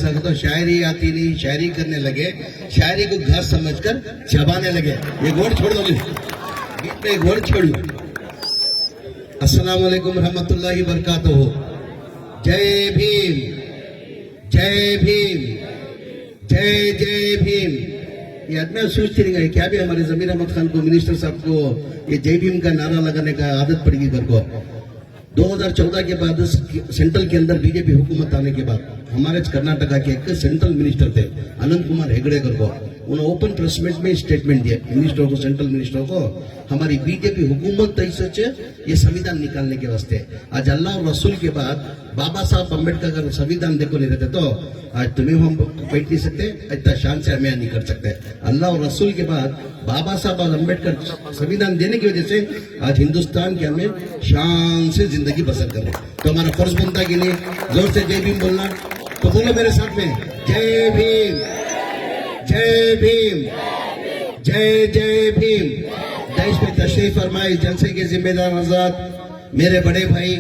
ऐसा तो शायरी आती नहीं, शायरी करने लगे, शायरी को घास समझकर चबाने लगे। ये घोड़ छोड़ दो, बीच में घोड़ छोड़ू। अस्सलाम वालेकुम रहमतुल्लाहि बरकातुहू। जय भीम, जय भीम, जय जय भीम। ये आदमी सोचते रहेंगे क्या भी हमारे जमीर अहमद खान को, मिनिस्टर साहब को ये जय भीम का नारा लगाने का आदत पड़ेगी घर को। 2014 के बाद सेंट्रल के अंदर बीजेपी हुकूमत आने के बाद हमारे कर्नाटका के एक सेंट्रल मिनिस्टर थे अनंत कुमार हेगड़े को, उन्होंने ओपन प्रेस मीट में स्टेटमेंट दिया मिनिस्टरों को, सेंट्रल मिनिस्टरों को, हमारी बीजेपी हुकूमत ऐसे ये संविधान निकालने के वास्ते। आज अल्लाह और रसूल के बाद बाबा साहब अम्बेडकर अगर संविधान देखो नहीं रहते तो आज तुम्हें हम बैठ नहीं सकते, इतना शान से हमें नहीं कर सकते। अल्लाह और रसूल के बाद बाबा साहब और अम्बेडकर संविधान देने की वजह से आज हिंदुस्तान के हमें शान से जिंदगी बसर कर रहे हैं। तो हमारा फर्ज बनता कि नहीं जोर से जय भीम बोलना। तो बोलो मेरे साथ में, जय भीम, जय भीम, जय जय भीम। देश में तशरीफ फरमाए जलसे के जिम्मेदार आजाद मेरे बड़े भाई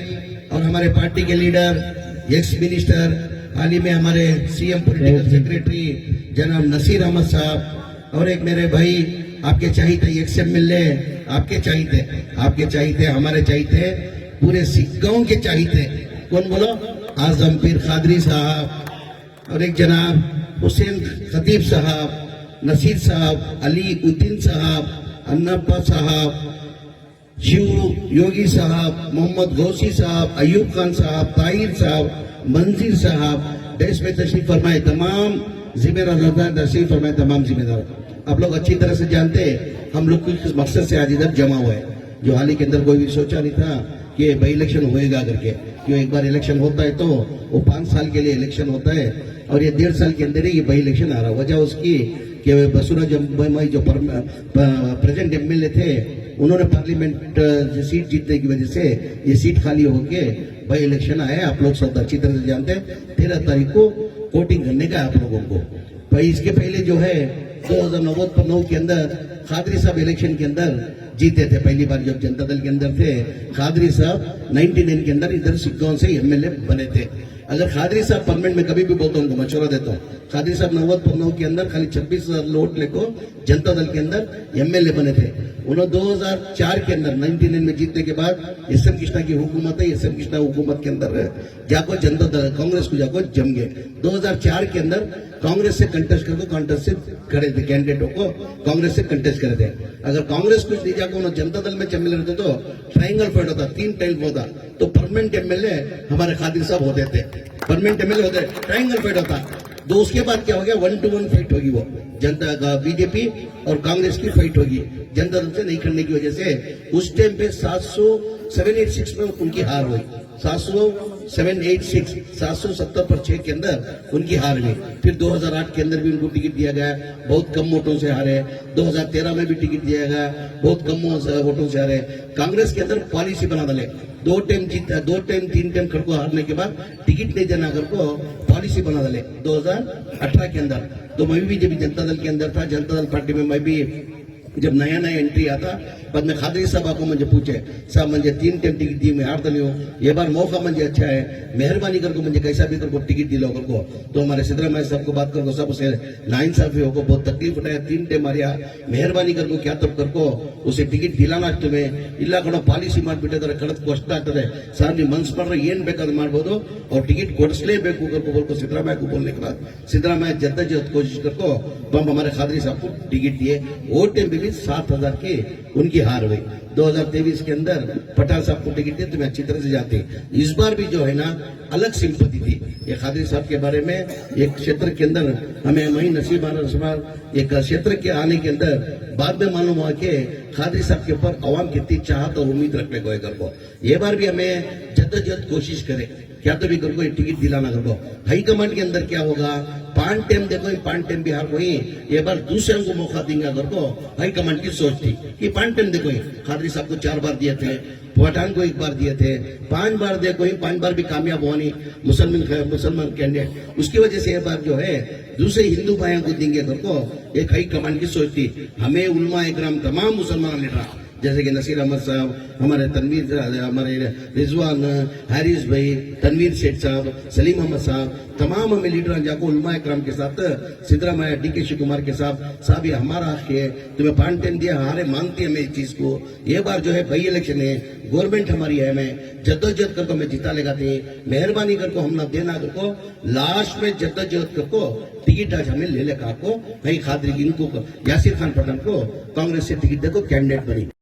और हमारे पार्टी के लीडर, एक्स मिनिस्टर, हाल ही में हमारे सीएम पॉलिटिकल सेक्रेटरी जनाब नसीर अहमद साहब, और एक मेरे भाई आपके चाहिए एक्स एमएलए, आपके चाहिए हमारे चाहिए पूरे सिक्काओं के चाहिए। कौन बोलो? आजम पीर खादरी साहब, और एक जनाब हुसैन खतीब साहब, नसीर साहब, अली उद्दीन साहब, अन्नप्पा साहब, शिव योगी साहब, मोहम्मद गौसी साहब, अयूब खान साहब, ताहिर साहब, मंजीर साहब, देश में तशरीफ फरमाए तमाम जिम्मेदार, तशरीफ फरमाए तमाम जिम्मेदार। आप लोग अच्छी तरह से जानते हैं हम लोग किस मकसद से आज इधर जमा हुए हैं। जो हाल ही के अंदर कोई भी सोचा नहीं था कि बाई इलेक्शन होएगा करके, क्यों एक बार इलेक्शन होता है तो वो 5 साल के लिए इलेक्शन होता है, और ये 1.5 साल के अंदर ही ये बाई इलेक्शन आ रहा। वजह उसकी कि बसुरा जम्मई जो प्रेजेंट एमएलए थे उन्होंने पार्लियामेंट सीट जीतने की वजह से ये सीट खाली होके बाई इलेक्शन आए। आप लोग सब अच्छी तरह से जानते हैं 13 तारीख को वोटिंग करने का आप लोगों को। भाई इसके पहले जो है 2009 के अंदर खादरी साहब इलेक्शन के अंदर जीते थे। पहली बार जब जनता दल के अंदर थे खादरी साहब 99 के अंदर इधर सिक्कों से एमएलए बने थे। अगर खादरी साहब परमानेंट में कभी भी बोलता हूँ, मशवरा देता हूँ, खादरी साहब 90 के अंदर खाली 26,000 वोट लेको जनता दल के अंदर एमएलए बने थे। उन्होंने 2004 के अंदर 99 में जीतने के बाद एस एम कृष्णा की हुकूमत है, एस एम कृष्णा हुकूमत के अंदर जाको जनता दल कांग्रेस को जाको जम गए। 2004 के अंदर कांग्रेस से कंटेस्ट कर दो, कांटेस्ट से करे थे, कैंडिडेटों को कांग्रेस से कंटेस्ट करे थे। अगर कांग्रेस कुछ नहीं जाकर उन्होंने जनता दल में एमएलए रहते तो ट्राइंगल फाइट होता, 3 टाइम होता, तो परमानेंट एमएलए हमारे खादरी साहब होते थे, परमानेंट एमएलए होते, ट्राइंगल फाइट होता। तो उसके बाद क्या हो गया, 1-to-1 फाइट होगी, वो जनता का बीजेपी और कांग्रेस की फाइट होगी। जनता दल से नहीं करने की वजह से उस टाइम पे 786 में उनकी हार हुई। 770 पर 6 के अंदर उनकी हार हुई। फिर 2008 के अंदर भी उनको टिकट दिया गया, बहुत कम वोटों से हारे। 2013 में भी टिकट दिया गया, बहुत कम वोटों से हारे। कांग्रेस के अंदर पॉलिसी बना डाले, 2 टाइम जीता, 2 टाइम 3 टाइम खड़को हारने के बाद टिकट नहीं देना करको पॉलिसी बना डाले 2018 के अंदर। तो मैं भी जब जनता दल के अंदर था, जनता दल पार्टी में मैं भी जब नया नया एंट्री आता बाद में खादरी साहब आपको मुझे पूछे साहब मुझे 3 टाइम टिकट दी, मैं हार दली हूँ, ये बार मौका मुझे अच्छा है, मेहरबानी करके मुझे कैसा भी करको टिकट दिलाओ करको। तो हमारे सिद्धरामैया साहब को बात करको सब उसे नाइंसाफी होको, बहुत तकलीफ उठाया, 3 टाइम मारिया, मेहरबानी करको क्या तब करको उसे टिकट दिलाना तुम्हें इला कड़ो पॉलिसी ಮಾಡಿಬಿಟ್ಟಿದ್ದಾರೆ, ಕಡತ್ ಕಷ್ಟ ಆಗ್ತದೆ ಸರ್, ನೀವು ಮನ್ಸು ಮಾಡ್ರೆ ಏನ್ ಬೇಕಾದ್ರೂ ಮಾಡ್ಬೋದು, और टिकट ಕೊಡಿಸಲೇಬೇಕು करको बोल को सिद्धरामैया को बोलने के बाद सिद्धरामैया जद्दोजहद कोशिश करको तो हम हमारे खादरी साहब को टिकट दिए। वो टाइम भी 7,000 की उनकी हार हुई। 2023 के अंदर पटेल साहब को टिकट दिया, तुम्हें अच्छी तरह से जानते। इस बार भी जो है ना अलग सिंपति थी ये खादरी साहब के बारे में। एक क्षेत्र के अंदर हमें वही नसीब एक क्षेत्र के आने के अंदर बाद में मालूम हुआ कि खादरी साहब के ऊपर अवाम कितनी चाहत और उम्मीद रखने को है करको। ये बार भी हमें जद्दोजहद कोशिश करे क्या तो भी करको टिकट दिलाना करको। हाईकमांड के अंदर क्या होगा, 5 टाइम देखो 5 टाइम बिहार को ही ये बार दूसरे को मौका देंगे करको हाईकमांड की सोच थी कि 5 टाइम देखो खादरी साहब को 4 बार दिए थे, पठान को 1 बार दिए थे, 5 बार देखो 5 बार भी कामयाब हुआ नहीं मुसलमान कैंडिडेट। उसकी वजह से ये बार जो है दूसरे हिंदू भाइयों को देंगे करको एक हाई कमांड की सोच थी। हमें उलमा इकराम तमाम मुसलमान लीडर जैसे कि नसीर अहमद साहब, हमारे तनवीर, हमारे रिजवान, हारिस भाई, तनवीर सेठ साहब, सलीम अहमद साहब, तमाम हमें लीडर जाको उलमा इकराम के साथ सिद्धरामैया DK शिव कुमार के साहब ये हमारा हक है, तुम्हें पांटेन दिया, हारे मानती है मैं इस चीज को। ये बार जो है भाई इलेक्शन है, गवर्नमेंट हमारी है, मैं जद्दोजहद करको मैं जिता लेगा थे, मेहरबानी करको हम ना देना करको, लास्ट में जद्दोजहद करको टिकट आज हमें ले ले को भाई खादरी इनको यासिर खान पठान को कांग्रेस से टिकट देखो कैंडिडेट बनी।